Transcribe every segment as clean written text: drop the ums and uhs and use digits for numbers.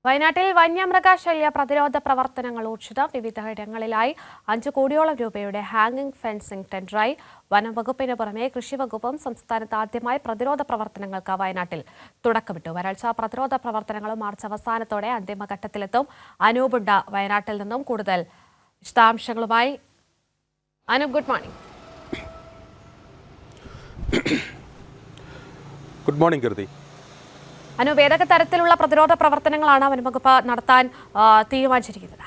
വയനാട്ടിൽ വന്യമൃഗശല്യ പ്രതിരോധ പ്രവർത്തനങ്ങൾ ഊർജിതം. വിവിധയിടങ്ങളിലായി 5 കോടിയോളം രൂപയുടെ ഹാങ്ങിംഗ് ഫെൻസിംഗ് ടെൻഡറായി. വനംവകുപ്പിന് പുറമെ കൃഷിവകുപ്പും സംസ്ഥാനത്ത് ആദ്യമായി പ്രതിരോധ പ്രവർത്തനങ്ങൾക്ക് വയനാട്ടിൽ തുടക്കമിട്ടു. വരൾച്ച പ്രതിരോധ പ്രവർത്തനങ്ങളും മാർച്ച് അവസാനത്തോടെ അന്തിമഘട്ടത്തിലെത്തും. അനൂപുണ്ട വയനാട്ടിൽ നിന്നും കൂടുതൽ വിശദാംശങ്ങളുമായി. Anoop, good morning. Good morning Keerthi. Anoop, ഏതൊക്കെ തരത്തിലുള്ള പ്രതിരോധ പ്രവർത്തനങ്ങളാണ് വനംവകുപ്പ് നടത്താൻ തീരുമാനിച്ചിരിക്കുന്നത്?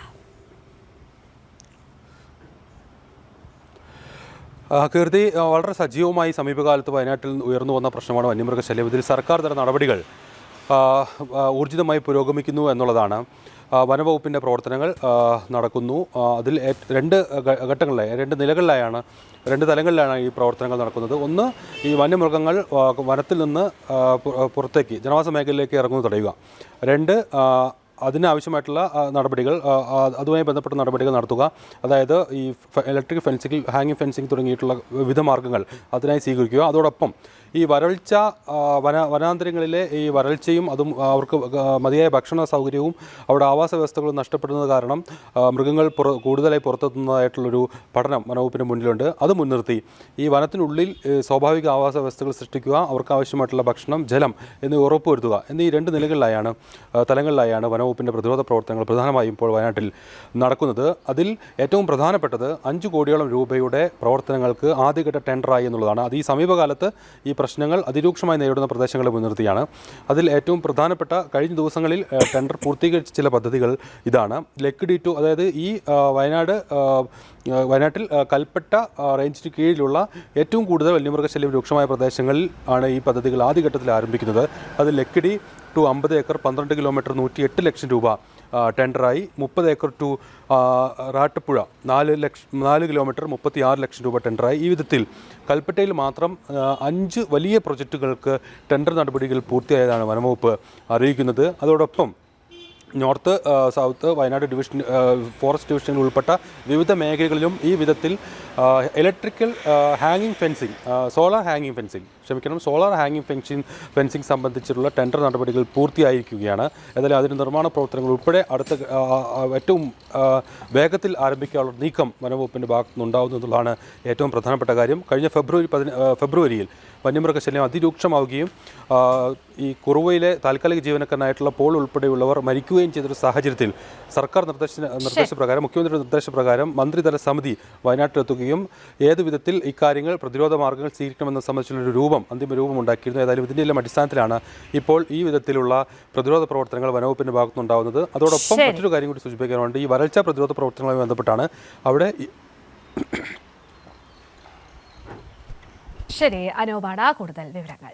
കീർത്തി, വളരെ സജീവമായി സമീപകാലത്ത് വയനാട്ടിൽ ഉയർന്നു വന്ന പ്രശ്നമാണ് വന്യമൃഗശല്യം. ഇതിൽ സർക്കാർ തല നടപടികൾ ഊർജിതമായി പുരോഗമിക്കുന്നു എന്നുള്ളതാണ്. വനവകുപ്പിൻ്റെ പ്രവർത്തനങ്ങൾ നടക്കുന്നു. അതിൽ 2 ഘട്ടങ്ങളിലായി 2 നിലകളിലായാണ് 2 തലങ്ങളിലാണ് ഈ പ്രവർത്തനങ്ങൾ നടക്കുന്നത്. ഒന്ന്, ഈ വന്യമൃഗങ്ങൾ വനത്തിൽ നിന്ന് പുറത്തേക്ക് ജനവാസ മേഖലയിലേക്ക് ഇറങ്ങുന്നത് തടയുക. 2, അതിനാവശ്യമായിട്ടുള്ള നടപടികൾ, അതുമായി ബന്ധപ്പെട്ട നടപടികൾ നടത്തുക. അതായത് ഈ ഇലക്ട്രിക് ഫെൻസിംഗ്, ഹാങ്ങിങ് ഫെൻസിംഗ് തുടങ്ങിയിട്ടുള്ള വിവിധ മാർഗ്ഗങ്ങൾ അതിനായി സ്വീകരിക്കുക. അതോടൊപ്പം ഈ വരൾച്ച, വനാന്തരങ്ങളിലെ ഈ വരൾച്ചയും അതും അവർക്ക് മതിയായ ഭക്ഷണ സൗകര്യവും അവിടെ ആവാസ വ്യവസ്ഥകളും നഷ്ടപ്പെടുന്നത് കാരണം മൃഗങ്ങൾ കൂടുതലായി പുറത്തെത്തുന്നതായിട്ടുള്ളൊരു പഠനം വനവകുപ്പിന് മുന്നിലുണ്ട്. അത് മുൻനിർത്തി ഈ വനത്തിനുള്ളിൽ സ്വാഭാവിക ആവാസ വ്യവസ്ഥകൾ സൃഷ്ടിക്കുക, അവർക്ക് ആവശ്യമായിട്ടുള്ള ഭക്ഷണം, ജലം എന്നിവ ഉറപ്പുവരുത്തുക എന്നീ 2 തലങ്ങളിലായാണ് വനവകുപ്പിൻ്റെ പ്രതിരോധ പ്രവർത്തനങ്ങൾ പ്രധാനമായും ഇപ്പോൾ വയനാട്ടിൽ നടക്കുന്നത്. അതിൽ ഏറ്റവും പ്രധാനപ്പെട്ടത് 5 കോടിയോളം രൂപയുടെ പ്രവർത്തനങ്ങൾക്ക് ആദ്യഘട്ട ടെൻഡറായി എന്നുള്ളതാണ്. അത് ഈ സമീപകാലത്ത് ഈ പ്രശ്നങ്ങൾ അതിരൂക്ഷമായി നേരിടുന്ന പ്രദേശങ്ങളെ മുൻനിർത്തിയാണ്. അതിൽ ഏറ്റവും പ്രധാനപ്പെട്ട കഴിഞ്ഞ ദിവസങ്ങളിൽ ടെൻഡർ പൂർത്തീകരിച്ച ചില പദ്ധതികൾ ഇതാണ്. ലക്ക് D2, അതായത് ഈ വയനാട്ടിൽ കൽപ്പറ്റ റേഞ്ചിന് കീഴിലുള്ള ഏറ്റവും കൂടുതൽ വന്യമൃഗശല്യം രൂക്ഷമായ പ്രദേശങ്ങളിൽ ആണ് ഈ പദ്ധതികൾ ആദ്യഘട്ടത്തിൽ ആരംഭിക്കുന്നത്. അത് ലക്ക് D2 50 ഏക്കർ 12 കിലോമീറ്റർ 108 ലക്ഷം രൂപ ടെൻഡറായി. 30 ഏക്കർ ടു റാട്ടുപുഴ 4 കിലോമീറ്റർ 36 ലക്ഷം രൂപ ടെൻഡറായി. ഈ വിധത്തിൽ കൽപ്പറ്റയിൽ മാത്രം 5 വലിയ പ്രൊജക്റ്റുകൾക്ക് ടെൻഡർ നടപടികൾ പൂർത്തിയായതാണ് വനംവകുപ്പ് അറിയിക്കുന്നത്. അതോടൊപ്പം north, south, Wayanad division, forest ഡിവിഷനിൽ ഉൾപ്പെട്ട വിവിധ മേഖലകളിലും ഈ വിധത്തിൽ ഇലക്ട്രിക്കൽ ഹാങ്ങിങ് ഫെൻസിങ്, സോളാർ ഹാങ്ങിങ് ഫെൻസിങ് സംബന്ധിച്ചിട്ടുള്ള ടെൻഡർ നടപടികൾ പൂർത്തിയായിരിക്കുകയാണ്. ഏതായാലും അതിൻ്റെ നിർമ്മാണ പ്രവർത്തനങ്ങൾ ഉൾപ്പെടെ ഏറ്റവും വേഗത്തിൽ ആരംഭിക്കാനുള്ള നീക്കം വനംവകുപ്പിൻ്റെ ഭാഗത്തു നിന്നുണ്ടാകുന്നു എന്നുള്ളതാണ് ഏറ്റവും പ്രധാനപ്പെട്ട കാര്യം. കഴിഞ്ഞ ഫെബ്രുവരിയിൽ വന്യമൃഗശല്യം അതിരൂക്ഷമാവുകയും ഈ കുറുവയിലെ താൽക്കാലിക ജീവനക്കാരനായിട്ടുള്ള പോൾ ഉൾപ്പെടെയുള്ളവർ മരിക്കുകയും ചെയ്തൊരു സാഹചര്യത്തിൽ സർക്കാർ നിർദ്ദേശപ്രകാരം, മുഖ്യമന്ത്രിയുടെ നിർദ്ദേശപ്രകാരം മന്ത്രിതല സമിതി വയനാട്ടിലെത്തുകയും ഏത് വിധത്തിൽ ഇക്കാര്യങ്ങൾ, പ്രതിരോധ മാർഗ്ഗങ്ങൾ സ്വീകരിക്കണമെന്ന് സംബന്ധിച്ചുള്ളൊരു അന്തിമ രൂപം ഉണ്ടാക്കിയിരുന്നു. ഏതായാലും ഇതിൻ്റെ എല്ലാം അടിസ്ഥാനത്തിലാണ് ഇപ്പോൾ ഈ വിധത്തിലുള്ള പ്രതിരോധ പ്രവർത്തനങ്ങൾ വനവകുപ്പിൻ്റെ ഭാഗത്തുനിന്നുണ്ടാകുന്നത്. അതോടൊപ്പം മറ്റൊരു കാര്യം കൂടി സൂചിപ്പിക്കാനുണ്ട്. ഈ വരൾച്ച പ്രതിരോധ പ്രവർത്തനങ്ങളുമായി ബന്ധപ്പെട്ടാണ് അവിടെ. ശരി, അനൂപാണ് കൂടുതൽ വിവരങ്ങൾ.